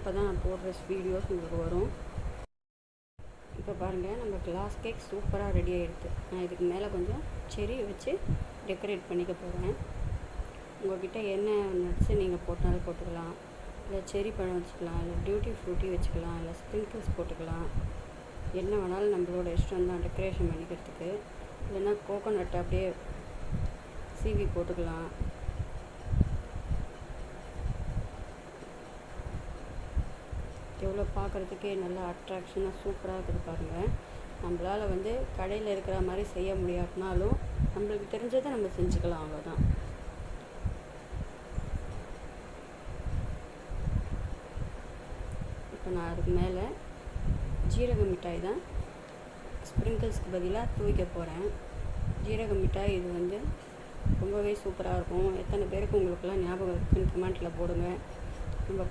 அப்போ தான் நான் போடுற வீடியோஸ் உங்களுக்கு வரும். இப்போ பாருங்கள், நம்ம கிளாஸ் கேக் சூப்பராக ரெடி ஆகிடுது. நான் இதுக்கு மேலே கொஞ்சம் செரி வச்சு டெக்கரேட் பண்ணிக்க போகிறேன். உங்கள்கிட்ட என்ன நட்ஸு நீங்கள் போட்டாலும் போட்டுக்கலாம், இல்லை செரி பழம் வச்சுக்கலாம், இல்லை டியூட்டி ஃப்ரூட்டி வச்சுக்கலாம், இல்லை ஸ்ப்ரிங்கிள்ஸ் போட்டுக்கலாம். என்ன வேணாலும் நம்மளோட இஷ்டம் தான் டெக்கரேஷன் பண்ணிக்கிறதுக்கு. இல்லைன்னா கோகோனட் அப்படியே சீவி போட்டுக்கலாம். எவ்வளோ பார்க்குறதுக்கே நல்லா அட்ராக்ஷனாக சூப்பராக இருக்குது பாருங்கள். நம்மளால் கடையில் இருக்கிற மாதிரி செய்ய முடியாதுனாலும் நம்மளுக்கு தெரிஞ்சதை நம்ம செஞ்சுக்கலாம், அவ்வளோதான். இப்போ நான் அதுக்கு மேலே ஜீரக மிட்டாய் தான் ஸ்ப்ரிங்கிள்ஸ்க்கு பதிலாக தூவிக்க போகிறேன். ஜீரக மிட்டாய் இது ரொம்பவே சூப்பராக இருக்கும். எத்தனை பேருக்கு உங்களுக்கெல்லாம் ஞாபகம் இருக்குன்னு கமெண்ட்டில் போடுங்க. நம்ம